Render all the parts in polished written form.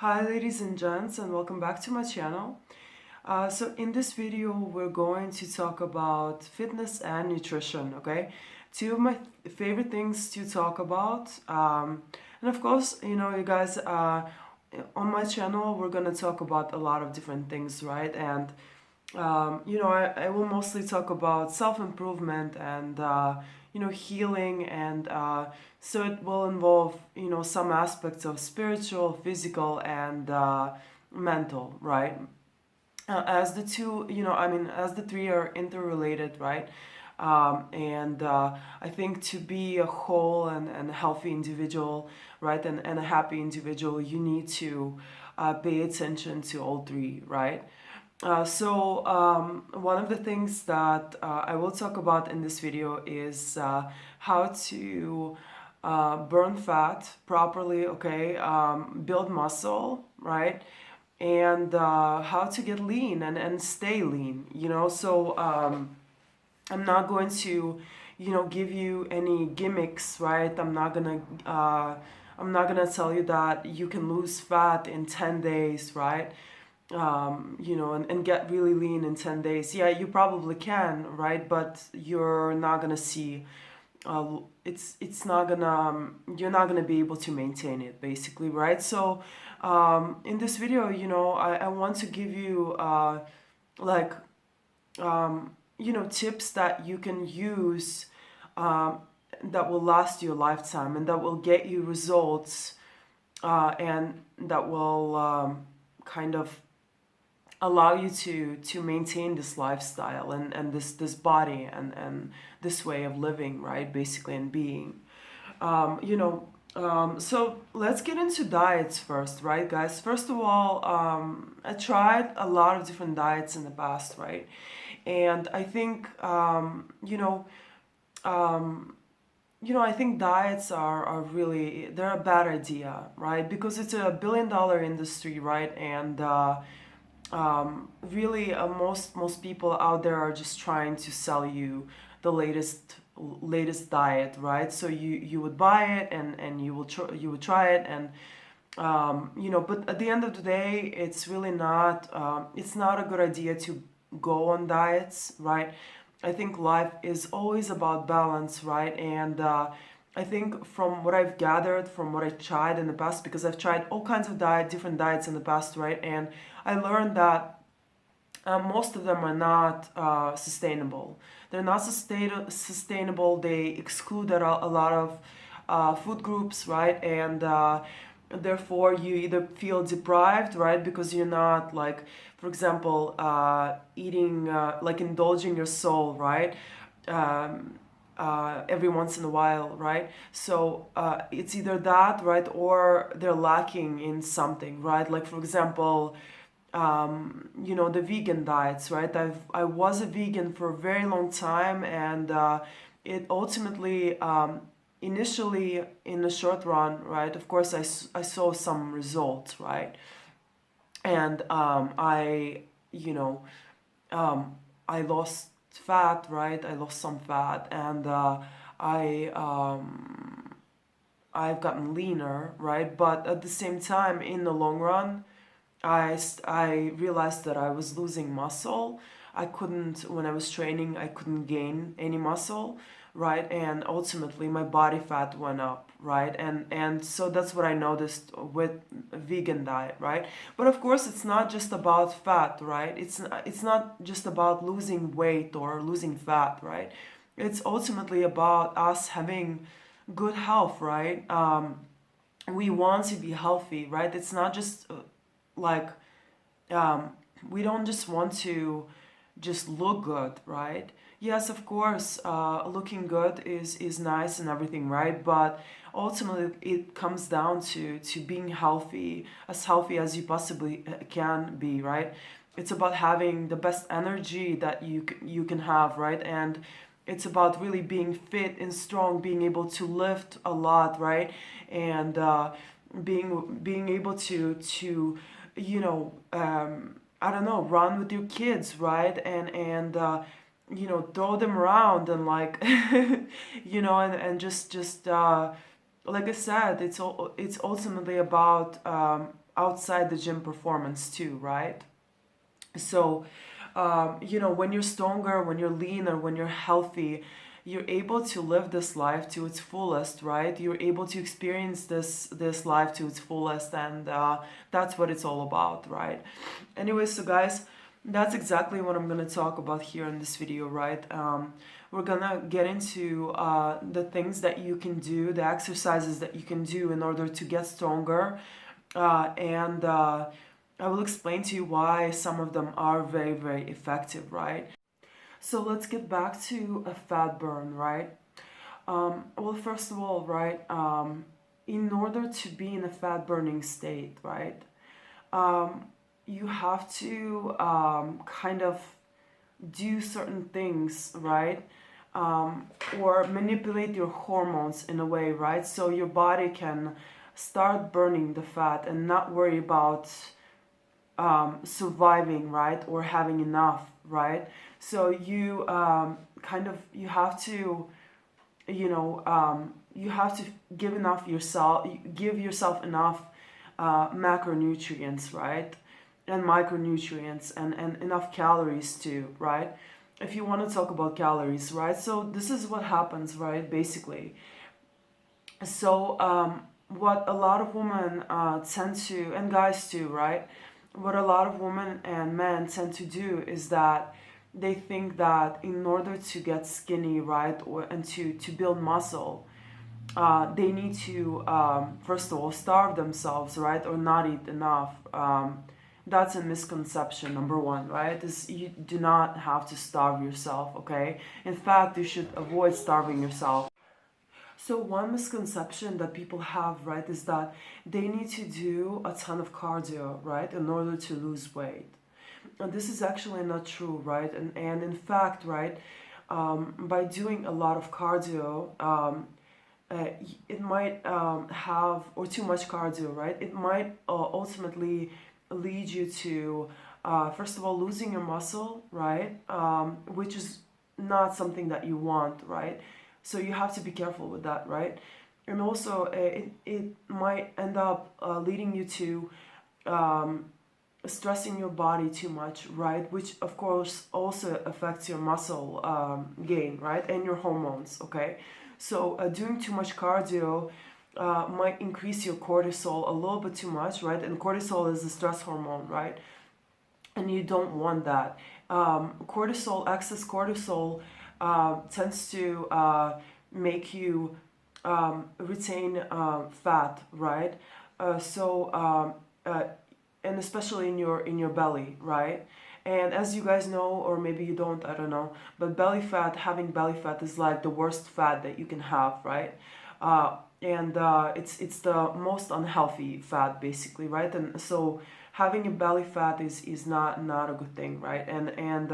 Hi ladies and gents, and welcome back to my channel. So in this video we're going to talk about fitness and nutrition, okay? Two of my favorite things to talk about. And of course, you guys, on my channel we're gonna talk about a lot of different things, right? And I will mostly talk about self-improvement and healing, and so it will involve some aspects of spiritual, physical, and mental, right? As the two, as the three are interrelated, right? And I think to be a whole and a healthy individual, right, and a happy individual, you need to pay attention to all three, right? One of the things that I will talk about in this video is how to burn fat properly, okay, build muscle, right, and how to get lean and stay lean, I'm not going to, give you any gimmicks, right? I'm not gonna tell you that you can lose fat in 10 days, right? And get really lean in 10 days. Yeah, you probably can, right? But you're not gonna see, it's not gonna, you're not gonna be able to maintain it, basically, right? So, in this video, I want to give you, like, tips that you can use, um, that will last you a lifetime and that will get you results, and that will kind of allow you to maintain this lifestyle and this body and this way of living, right, basically, and being. So let's get into diets first, right, guys? First of all, I tried a lot of different diets in the past, right? And I think, I think diets are really, they're a bad idea, right? Because it's a billion-dollar industry, right? And really, most people out there are just trying to sell you the latest diet, right? So you would buy it and you would try it, and but at the end of the day, it's not a good idea to go on diets, right? I think life is always about balance, right? And I think from what I've gathered, from what I tried in the past, because I've tried all kinds of different diets in the past, right? And I learned that most of them are not sustainable. They're not sustainable. They exclude a lot of food groups, right? And therefore, you either feel deprived, right, because you're not, like, for example, eating, like, indulging your soul, right? Every once in a while, right? So it's either that, right, or they're lacking in something, right? Like, for example, the vegan diets, right? I was a vegan for a very long time, and it ultimately, initially, in the short run, right? Of course, I saw some results, right? And you know, I lost fat, right? I lost some fat, and I I've gotten leaner, right? But at the same time, in the long run, I realized that I was losing muscle. I couldn't, when I was training, I couldn't gain any muscle, right? And ultimately my body fat went up, right? And so that's what I noticed with a vegan diet, right? But of course, it's not just about fat, right? It's not just about losing weight or losing fat, right? It's ultimately about us having good health, right? We want to be healthy, right? It's not just like, um, we don't just want to just look good, right? Yes, of course, looking good is nice and everything, right? But ultimately, it comes down to being healthy as you possibly can be, right? It's about having the best energy that you can have, right? And it's about really being fit and strong, being able to lift a lot, right? And being able to I don't know, run with your kids, right? And throw them around and, like, and just like I said, it's ultimately about outside the gym performance too, right? So, when you're stronger, when you're leaner, when you're healthy, you're able to live this life to its fullest, right? You're able to experience this life to its fullest, and that's what it's all about, right? Anyway, so guys, that's exactly what I'm gonna talk about here in this video, right? We're gonna get into the things that you can do, the exercises that you can do in order to get stronger, and I will explain to you why some of them are very, very effective, right? So let's get back to a fat burn, right? Well, first of all, right, in order to be in a fat burning state, right, you have to kind of do certain things, right? Or manipulate your hormones in a way, right? So your body can start burning the fat and not worry about surviving, right? Or having enough, right? So you you have to, you have to give yourself enough macronutrients, right? And micronutrients and enough calories too, right? If you want to talk about calories, right? So this is what happens, right? Basically. So what a lot of women tend to, and guys too, right? What a lot of women and men tend to do is that they think that in order to get skinny, right, and to build muscle, they need to first of all starve themselves, right, or not eat enough. That's a misconception, number one, right? Is you do not have to starve yourself, okay? In fact, you should avoid starving yourself. So one misconception that people have, right, is that they need to do a ton of cardio, right, in order to lose weight. And this is actually not true, right? And in fact, right, by doing a lot of cardio, it might have, or too much cardio, right? It might ultimately lead you to, first of all, losing your muscle, right? Which is not something that you want, right? So you have to be careful with that, right? And also, it might end up leading you to stressing your body too much, right? Which of course also affects your muscle gain, right? And your hormones, okay? So doing too much cardio might increase your cortisol a little bit too much, right? And cortisol is a stress hormone, right? And you don't want that. Excess cortisol tends to make you retain fat, right? And especially in your belly, right? And as you guys know, or maybe you don't, I don't know, but having belly fat is like the worst fat that you can have, right? And it's the most unhealthy fat, basically, right? And so having a belly fat is not a good thing, right? And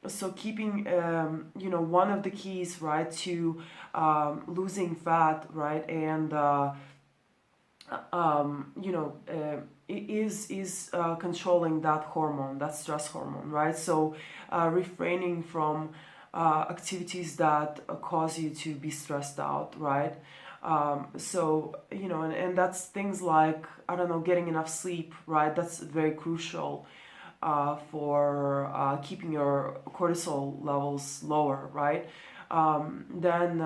so keeping one of the keys, right, to losing fat, right, and is controlling that hormone, that stress hormone, right? So refraining from activities that cause you to be stressed out, right? And that's things like, I don't know, getting enough sleep, right? That's very crucial for keeping your cortisol levels lower, right? Then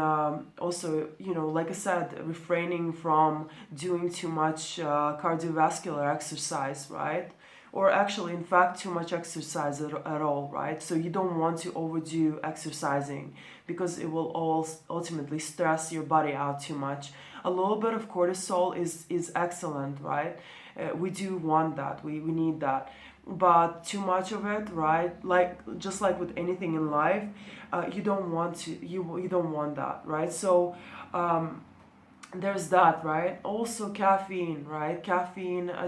also, like I said, refraining from doing too much cardiovascular exercise, right? Or actually, in fact, too much exercise at all, right? So you don't want to overdo exercising because it will all ultimately stress your body out too much. A little bit of cortisol is excellent, right? We do want that. We need that. But too much of it, right? Just like with anything in life, you don't want that, right? So there's that, right? Also caffeine, right?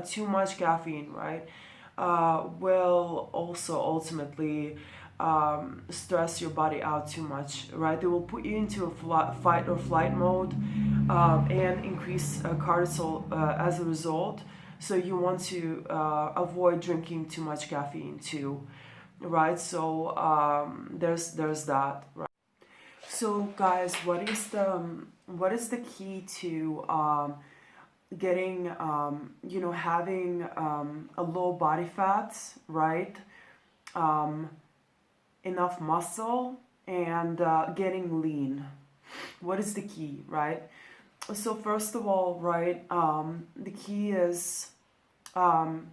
Too much caffeine, right? Will also ultimately stress your body out too much, right? It will put you into a fight or flight mode and increase cortisol as a result. So you want to avoid drinking too much caffeine too, right? So there's that, right? So guys, what is the key to getting having a low body fat, right? um, Enough muscle, and getting lean. What is the key, right? So first of all, right, the key is um,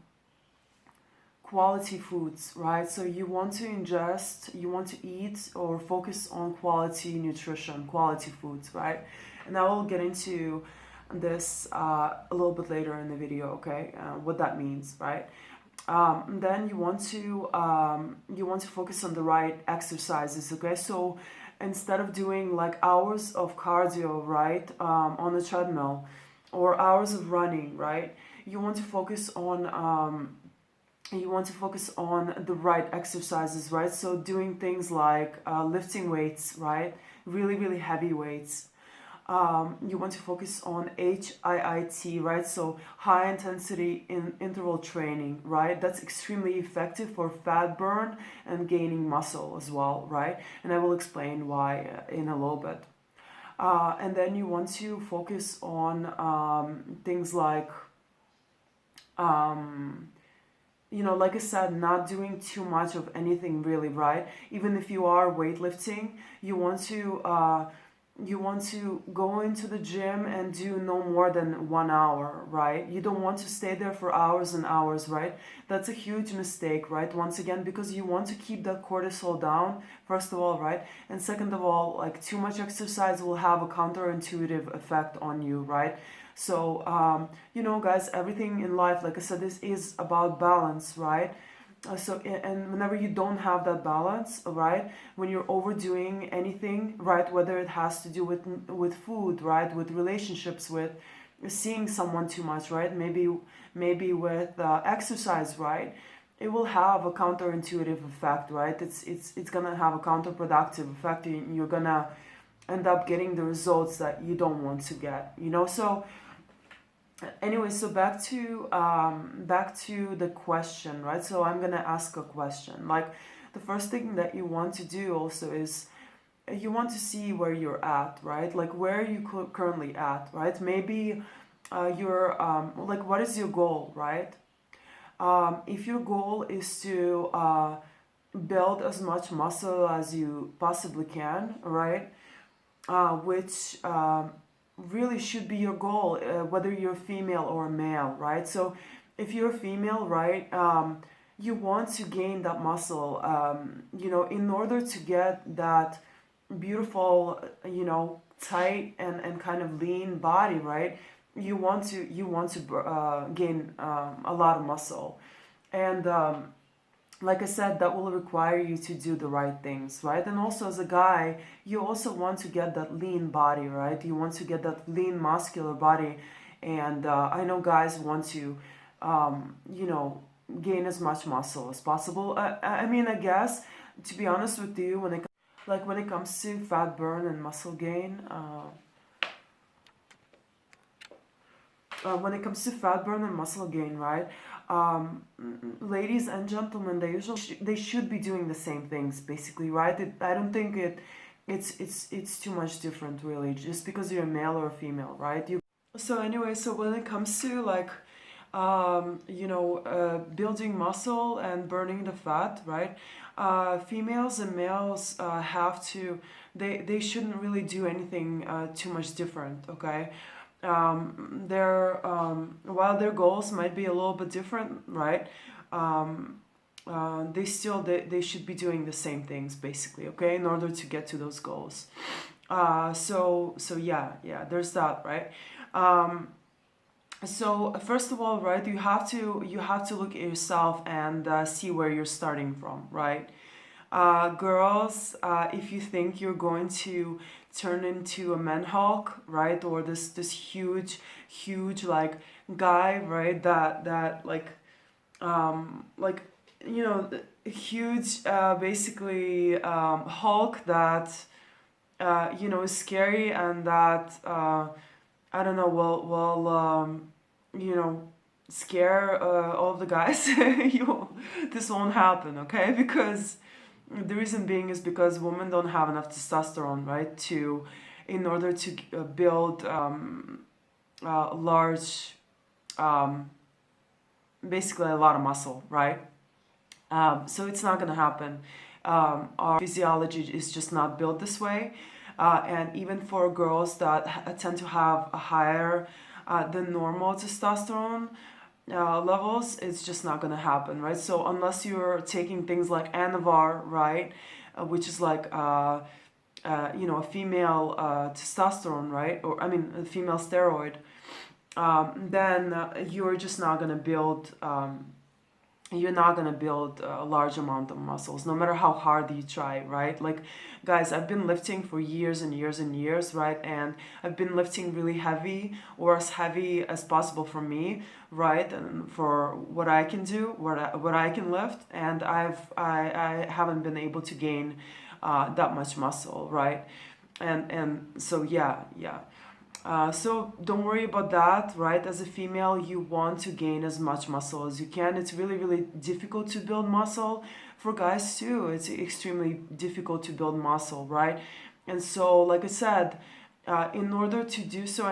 quality foods, right? So you want to eat or focus on quality nutrition, quality foods, right? And I will get into this a little bit later in the video, okay? What that means, right? Then you want to focus on the right exercises, okay? So instead of doing like hours of cardio, right, on the treadmill, or hours of running, right, you want to focus on the right exercises, right? So doing things like lifting weights, right? Really, really heavy weights. You want to focus on HIIT, right? So high intensity interval training, right? That's extremely effective for fat burn and gaining muscle as well, right? And I will explain why in a little bit. And then you want to focus on things like like I said, not doing too much of anything really, right? Even if you are weightlifting, you want to go into the gym and do no more than 1 hour, right? You don't want to stay there for hours and hours, right? That's a huge mistake, right? Once again, because you want to keep that cortisol down, first of all, right? And second of all, like too much exercise will have a counterintuitive effect on you, right? So, guys, everything in life, like I said, this is about balance, right? And whenever you don't have that balance, right, when you're overdoing anything, right, whether it has to do with food, right, with relationships, with seeing someone too much, right, maybe with exercise, right, it will have a counterintuitive effect, right? It's gonna have a counterproductive effect. You're gonna end up getting the results that you don't want to get, So anyway, so back to the question, right? So I'm gonna ask a question. Like the first thing that you want to do also is you want to see where you're at, right? Like where are you currently at, right? Maybe you're like what is your goal, right? If your goal is to build as much muscle as you possibly can, right? Which really should be your goal, whether you're female or male, right? So if you're female, right, you want to gain that muscle, in order to get that beautiful, tight and kind of lean body, right? You want to gain a lot of muscle, and like I said, that will require you to do the right things, right? And also as a guy, you also want to get that lean body, right? You want to get that lean muscular body. And I know guys want to, gain as much muscle as possible. I mean, I guess, to be honest with you, when it comes to fat burn and muscle gain, when it comes to fat burn and muscle gain, right? Ladies and gentlemen, they should be doing the same things, basically, right? I don't think it's too much different, really, just because you're a male or a female, right? So anyway, so when it comes to like building muscle and burning the fat, right? Females and males they shouldn't really do anything too much different, okay? While their goals might be a little bit different, right? They should be doing the same things, basically, okay, in order to get to those goals. So yeah, there's that, right? So first of all, right, you have to look at yourself and see where you're starting from, right? Girls, if you think you're going to turn into a man Hulk, right, or this huge like guy, right, that like huge basically Hulk that is scary and that I don't know, you know, scare all of the guys. This won't happen, okay? Because the reason being is because women don't have enough testosterone, right? In order to build large, um, basically a lot of muscle, right? So it's not going to happen. Our physiology is just not built this way. And even for girls that tend to have a higher than normal testosterone levels, it's just not going to happen, right? So unless you're taking things like Anavar, right, which is like a female testosterone, right, or I mean a female steroid, then you're just not going to build. You're not going to build a large amount of muscles no matter how hard you try, right? Like, guys, I've been lifting for years and years and years, right? And I've been lifting really heavy, or as heavy as possible for me, right? And for what I can do, what I can lift, and I haven't been able to gain that much muscle, right? And so yeah. So don't worry about that, right? As a female, you want to gain as much muscle as you can. It's really, really difficult to build muscle. For guys too, it's extremely difficult to build muscle, right? And so, like I said, in order to do so,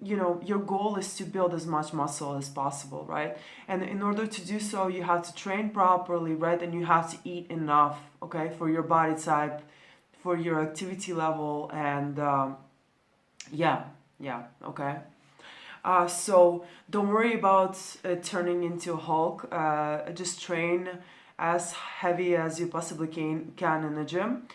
your goal is to build as much muscle as possible, right? And in order to do so, you have to train properly, right? And you have to eat enough, okay, for your body type, for your activity level, and yeah, yeah, okay. So don't worry about turning into a Hulk. Just train as heavy as you possibly can in the gym.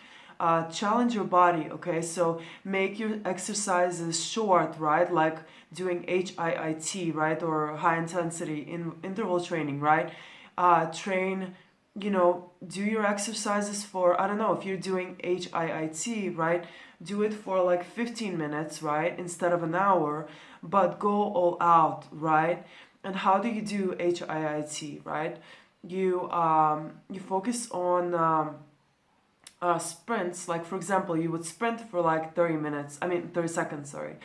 Challenge your body, okay? So make your exercises short, right? Like doing HIIT, right? Or high intensity in interval training, right? Train, do your exercises for, I don't know, if you're doing HIIT, right? Do it for like 15 minutes, right? Instead of an hour, but go all out, right? And how do you do HIIT, right? You focus on sprints. Like, for example, you would sprint for like 30 seconds, sorry.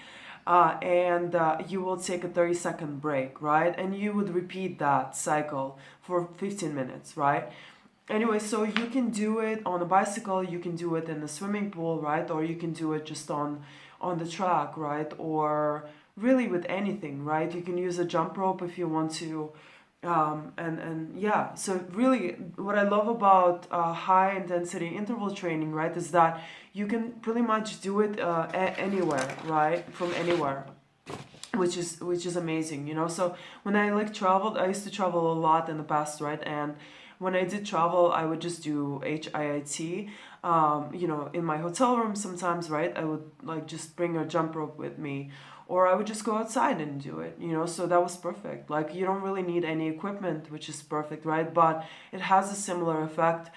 And you will take a 30-second break, right? And you would repeat that cycle for 15 minutes, right? Anyway, so you can do it on a bicycle, you can do it in the swimming pool, right? Or you can do it just on the track, right? Or really with anything, right? You can use a jump rope if you want to. And yeah, so really what I love about high intensity interval training, right, is that you can pretty much do it anywhere, right? From anywhere, which is amazing, So when I like traveled, I used to travel a lot in the past, right? And when I did travel, I would just do HIIT, in my hotel room sometimes, right? I would like just bring a jump rope with me, or I would just go outside and do it, So that was perfect. Like, you don't really need any equipment, which is perfect, right? But it has a similar effect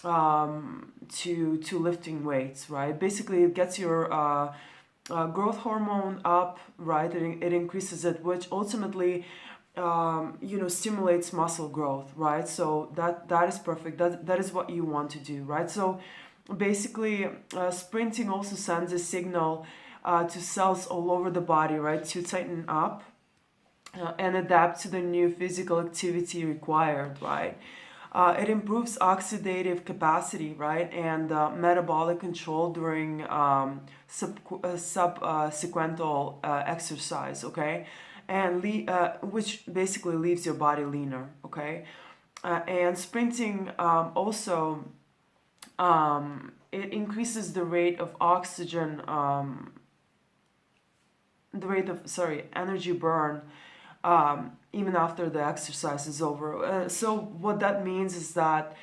to lifting weights, right? Basically, it gets your growth hormone up, right? It increases it, which ultimately, stimulates muscle growth, right? So that is perfect. That is what you want to do, right? So basically, sprinting also sends a signal to cells all over the body, right, to tighten up and adapt to the new physical activity required, right? It improves oxidative capacity, right, and metabolic control during subsequental exercise, okay, and which basically leaves your body leaner, okay. And sprinting also it increases the rate of energy burn even after the exercise is over. So what that means is that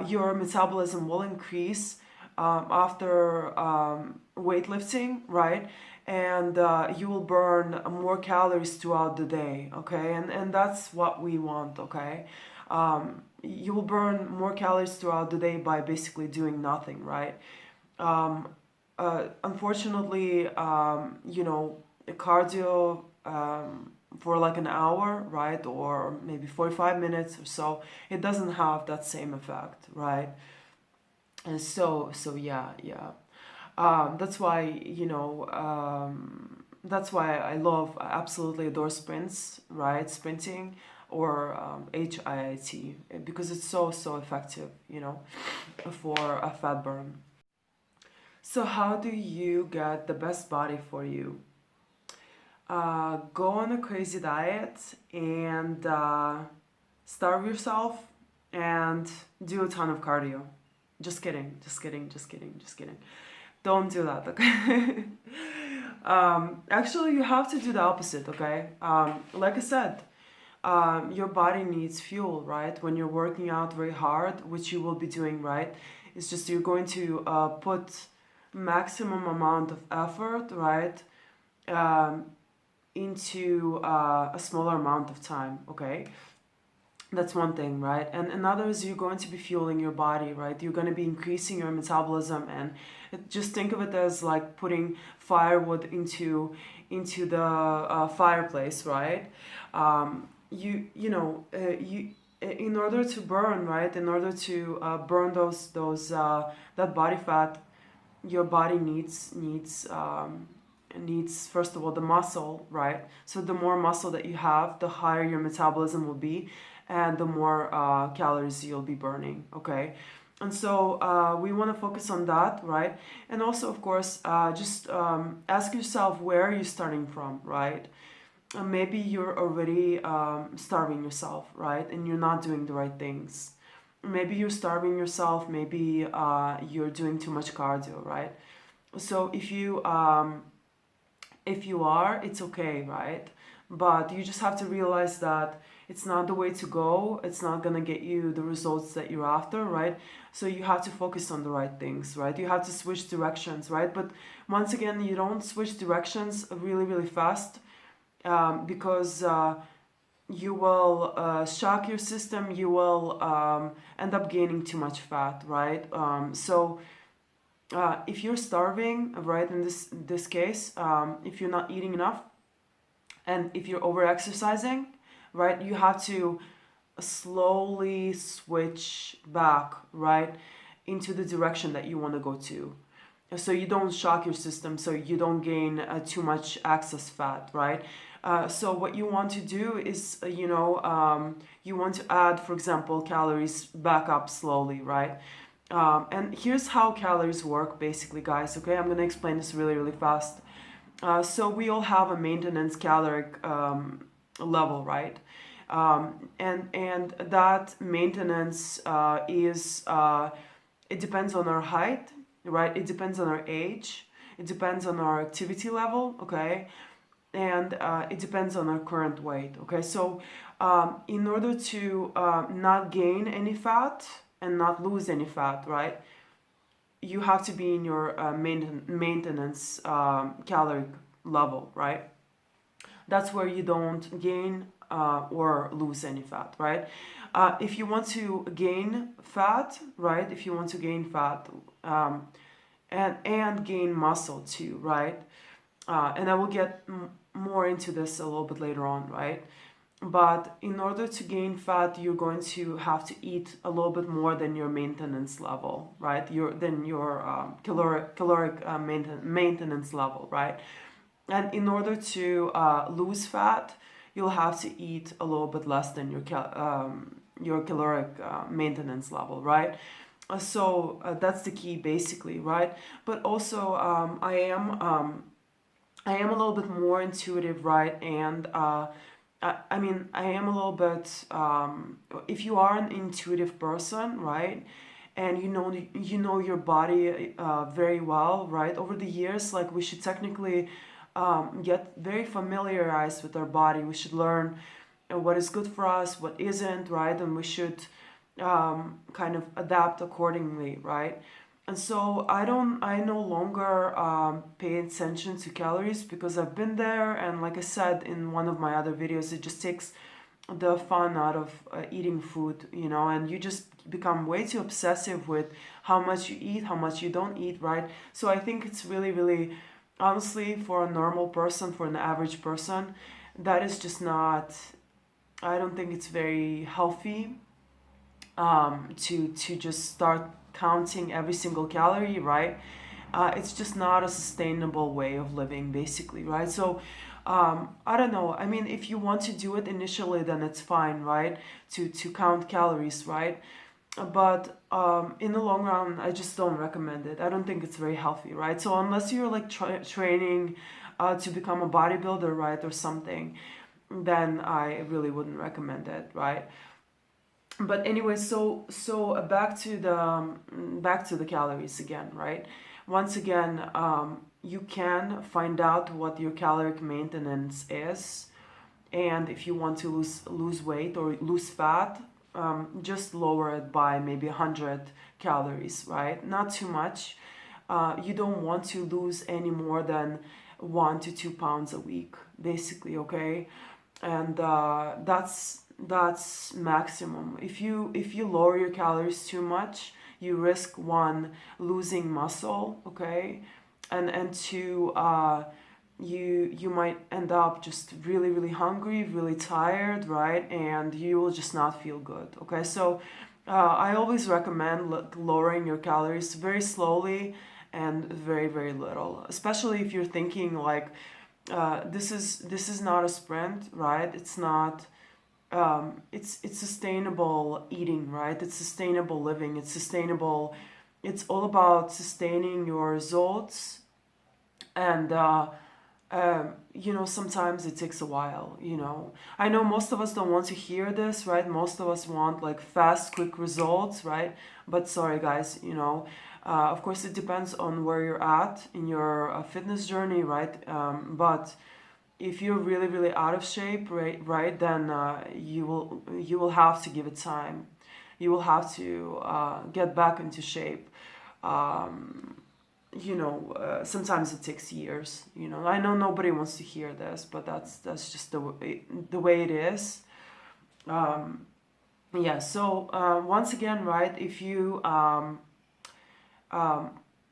your metabolism will increase after weightlifting, right? And you will burn more calories throughout the day, okay? And that's what we want, okay? You will burn more calories throughout the day by basically doing nothing, right? Unfortunately, cardio for like an hour, right, or maybe 45 minutes or so, it doesn't have that same effect, right? And so yeah. That's why, that's why I absolutely adore sprints, right? Sprinting or HIIT, because it's so effective, for a fat burn. So how do you get the best body for you? go on a crazy diet and starve yourself and do a ton of cardio. Just kidding, just kidding, just kidding, just kidding. Don't do that, okay? Actually, you have to do the opposite, okay? Like I said, your body needs fuel, right? When you're working out very hard, which you will be doing, right? It's just you're going to put maximum amount of effort, right? Um, into a smaller amount of time, okay? That's one thing, right? And another is you're going to be fueling your body, right? You're going to be increasing your metabolism, and just think of it as like putting firewood into the fireplace, right? You in order to burn, right? In order to burn those that body fat, your body needs first of all the muscle, right? So the more muscle that you have, the higher your metabolism will be, and the more calories you'll be burning, okay? And so we want to focus on that, right? And also, of course, just ask yourself, where are you starting from, right? Maybe you're already starving yourself, right? And you're not doing the right things. Maybe you're starving yourself, maybe you're doing too much cardio, right? So if you are, it's okay, right? But you just have to realize that it's not the way to go. It's not gonna get you the results that you're after, right? So you have to focus on the right things, right? You have to switch directions, right? But once again, you don't switch directions really, really fast, because you will shock your system. You will end up gaining too much fat, right? If you're starving, right, in this case, if you're not eating enough, and if you're over exercising, right, you have to slowly switch back, right, into the direction that you want to go to, so you don't shock your system, so you don't gain too much excess fat, right? So what you want to do is, you want to add, for example, calories back up slowly, right? And here's how calories work, basically, guys. Okay, I'm gonna explain this really, really fast. So we all have a maintenance caloric level, right? And that maintenance is it depends on our height, right? It depends on our age. It depends on our activity level, okay? And it depends on our current weight, okay? So in order to not gain any fat and not lose any fat, right, you have to be in your maintenance caloric level, right? That's where you don't gain or lose any fat, right? If you want to gain fat, right? If you want to gain fat and gain muscle too, right? And I will get more into this a little bit later on, right? But in order to gain fat, you're going to have to eat a little bit more than your maintenance level, right? Your caloric maintenance level, right? And in order to lose fat, you'll have to eat a little bit less than your caloric maintenance level, right? So that's the key, basically, right? But also, I am a little bit more intuitive, right? And I mean, I am a little bit. If you are an intuitive person, right, and you know your body very well, right? Over the years, like, we should technically get very familiarized with our body. We should learn what is good for us, what isn't, right, and we should kind of adapt accordingly, right? And so I no longer pay attention to calories because I've been there, and like I said in one of my other videos, it just takes the fun out of eating food, and you just become way too obsessive with how much you eat, how much you don't eat, right? So I think it's really, really, honestly, for a normal person, for an average person, that is just not, I don't think it's very healthy to just start counting every single calorie, right? It's just not a sustainable way of living, basically, right? So I don't know. I mean, if you want to do it initially, then it's fine, right? To count calories, right? But in the long run, I just don't recommend it. I don't think it's very healthy, right? So unless you're like training to become a bodybuilder, right, or something, then I really wouldn't recommend it, right? But anyway, so back to the calories again, right? Once again, you can find out what your caloric maintenance is, and if you want to lose weight or lose fat, just lower it by maybe 100 calories, right? Not too much. You don't want to lose any more than 1 to 2 pounds a week, basically, okay? And that's maximum. If you lower your calories too much, you risk, one, losing muscle, okay, and two, you might end up just really really hungry, really tired, right, and you will just not feel good, okay? So I always recommend lowering your calories very slowly and very very little, especially if you're thinking like this is not a sprint, right? It's not it's sustainable eating, right? It's sustainable living. It's sustainable. It's all about sustaining your results, and sometimes it takes a while. I know most of us don't want to hear this, right? Most of us want like fast, quick results, right? But sorry, guys. Of course, it depends on where you're at in your fitness journey, right? But if you're really really out of shape, right, then you will have to give it time. You will have to get back into shape. Sometimes it takes years. I know nobody wants to hear this, but that's just the way it is. Yeah. So once again, right, if you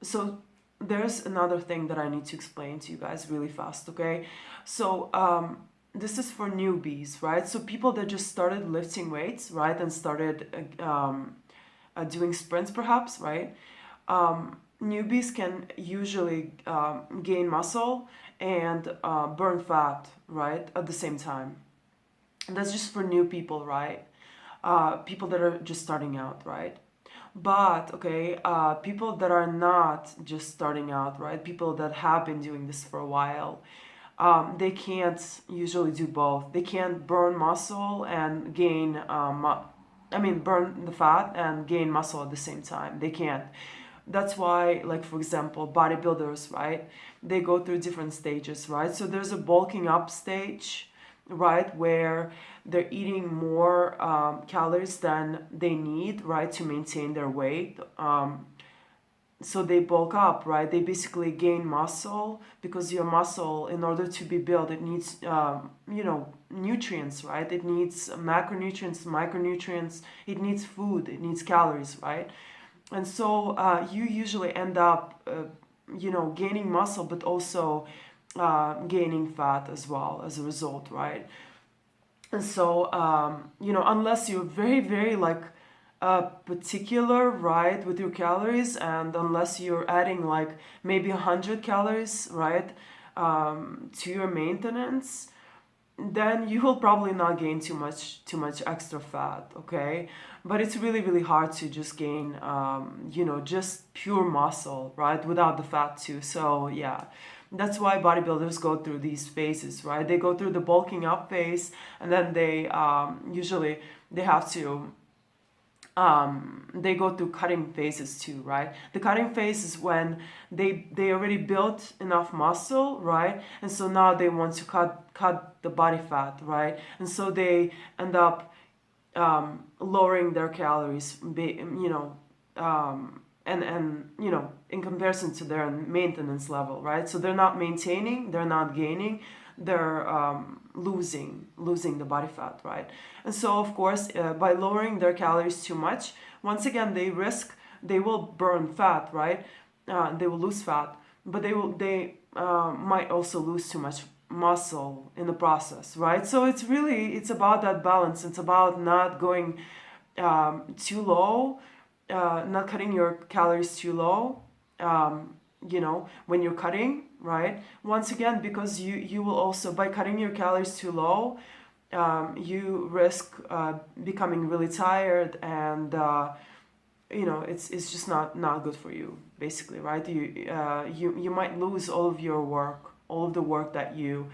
so there's another thing that I need to explain to you guys really fast, okay? So this is for newbies, right? So people that just started lifting weights, right, and started doing sprints, perhaps, right? Newbies can usually gain muscle and burn fat, right, at the same time. And that's just for new people, right? People that are just starting out, right? But okay, people that are not just starting out, right? People that have been doing this for a while, they can't usually do both. They can't burn muscle and gain, burn the fat and gain muscle at the same time. They can't. That's why, like for example, bodybuilders, right? They go through different stages, right? So there's a bulking up stage, right, where they're eating more calories than they need, right, to maintain their weight. So they bulk up, right? They basically gain muscle, because your muscle, in order to be built, it needs, nutrients, right? It needs macronutrients, micronutrients. It needs food. It needs calories, right? And so you usually end up, gaining muscle, but also gaining fat as well as a result, right? And so, unless you're very, very like particular, right, with your calories, and unless you're adding like maybe 100 calories, right, to your maintenance, then you will probably not gain too much extra fat, okay? But it's really really hard to just gain just pure muscle, right, without the fat too. So yeah, that's why bodybuilders go through these phases, right? They go through the bulking up phase, and then they usually they have to they go through cutting phases too, right? The cutting phase is when they already built enough muscle, right? And so now they want to cut the body fat, right? And so they end up lowering their calories, and in comparison to their maintenance level, right? So they're not maintaining, they're not gaining, they're losing the body fat, right? And so of course, by lowering their calories too much, once again they will burn fat, right? They will lose fat, but they might also lose too much muscle in the process, right? So it's about that balance. It's about not going too low, not cutting your calories too low, when you're cutting, right? Once again, because you will also, by cutting your calories too low, you risk becoming really tired, and it's just not good for you, basically, right? You might lose all of your work, all of the work that you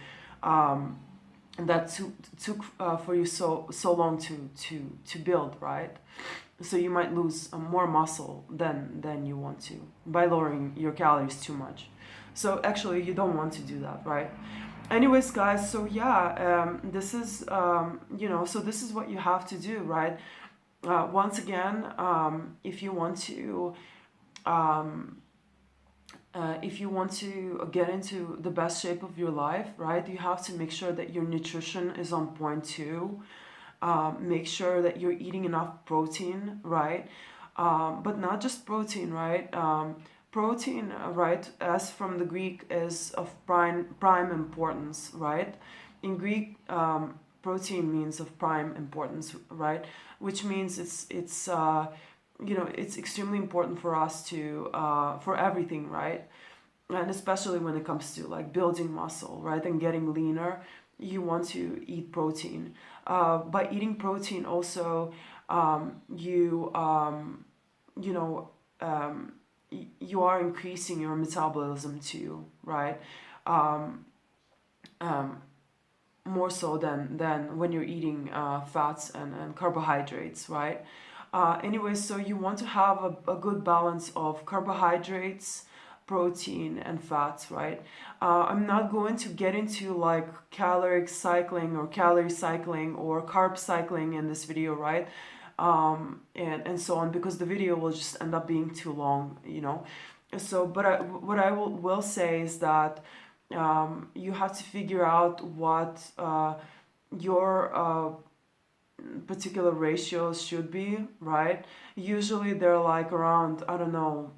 that took for you so long to build, right? So you might lose more muscle than you want to by lowering your calories too much. So actually, you don't want to do that, right? Anyways, guys, so yeah, this is so this is what you have to do, right? Once again, um, if you want to get into the best shape of your life, right, you have to make sure that your nutrition is on point too. Make sure that you're eating enough protein, right? But not just protein, right? Protein, right, as from the Greek, is of prime importance, right? In Greek, protein means of prime importance, right? Which means it's extremely important for us to for everything, right? And especially when it comes to like building muscle, right, and getting leaner, you want to eat protein. By eating protein, also, you you know you are increasing your metabolism too, right? Um, um, More so than when you're eating fats and carbohydrates, right? Anyways, so you want to have a good balance of carbohydrates, protein, and fats, right? I'm not going to get into like caloric cycling or calorie cycling or carb cycling in this video, right? And so on, because the video will just end up being too long, you know. So, but what I will say is that you have to figure out what your particular ratios should be, right? Usually they're like around, I don't know,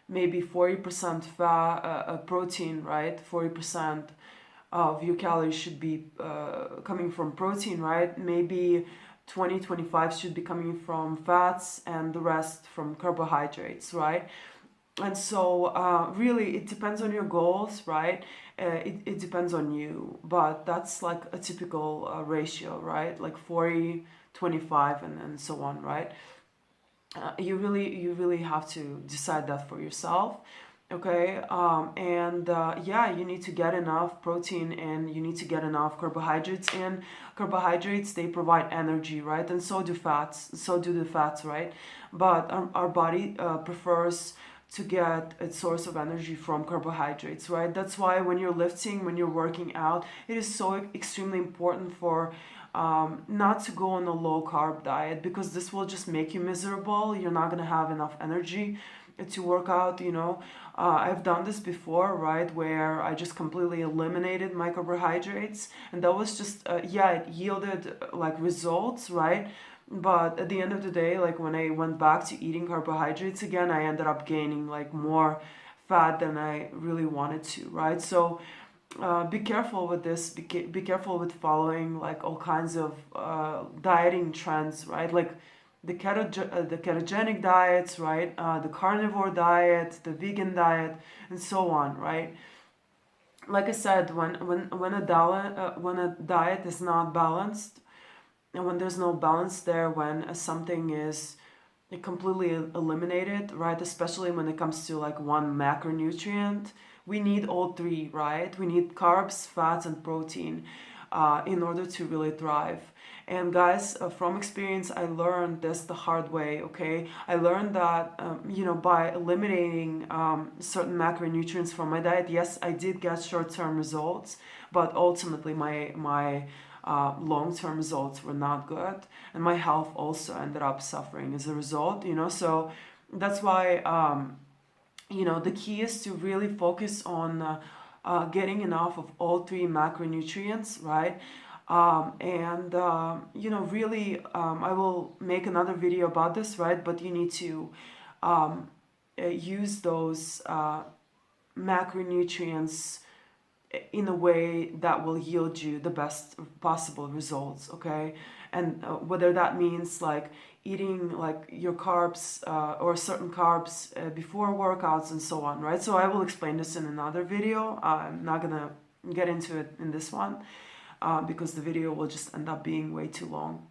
maybe 40% fat, protein, right? 40% of your calories should be coming from protein, right? Maybe 25 should be coming from fats and the rest from carbohydrates, right? And so really it depends on your goals, right? It depends on you, but that's like a typical ratio, right? Like 40-25 and so on, right? You really have to decide that for yourself, okay? And yeah, you need to get enough protein and you need to get enough carbohydrates, and carbohydrates, they provide energy, right? And so do the fats, right? But our body prefers to get its source of energy from carbohydrates, right? That's why when you're lifting, when you're working out, it is so extremely important for not to go on a low carb diet, because this will just make you miserable. You're not going to have enough energy to work out, you know. I've done this before, right, where I just completely eliminated my carbohydrates, and that was just, yeah, it yielded like results, right? But at the end of the day, like when I went back to eating carbohydrates again, I ended up gaining like more fat than I really wanted to, right? So be careful with this. Be careful with following like all kinds of dieting trends, right? Like the ketogenic diets, right? The carnivore diet, the vegan diet, and so on, right? Like I said, when a diet is not balanced, and when there's no balance there, when something is completely eliminated, right? Especially when it comes to like one macronutrient, we need all three, right? We need carbs, fats, and protein in order to really thrive. And guys, from experience, I learned this the hard way, okay? I learned that, by eliminating certain macronutrients from my diet, yes, I did get short-term results, but ultimately my long-term results were not good, and my health also ended up suffering as a result, you know. So that's why the key is to really focus on getting enough of all three macronutrients, right? Really, I will make another video about this, right? But you need to use those macronutrients in a way that will yield you the best possible results, okay? And whether that means like eating like your carbs or certain carbs before workouts and so on, right? So I will explain this in another video. I'm not gonna get into it in this one because the video will just end up being way too long.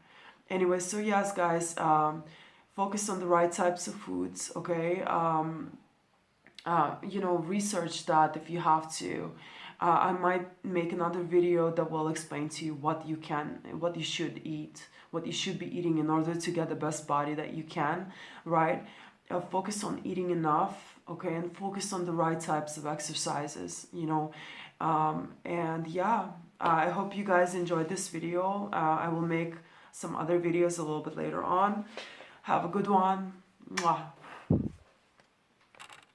Anyway, so yes, guys, focus on the right types of foods, okay? research that if you have to. I might make another video that will explain to you what you should eat, what you should be eating in order to get the best body that you can, right? Focus on eating enough, okay, and focus on the right types of exercises, and yeah, I hope you guys enjoyed this video. I will make some other videos a little bit later on. Have a good one. Mwah.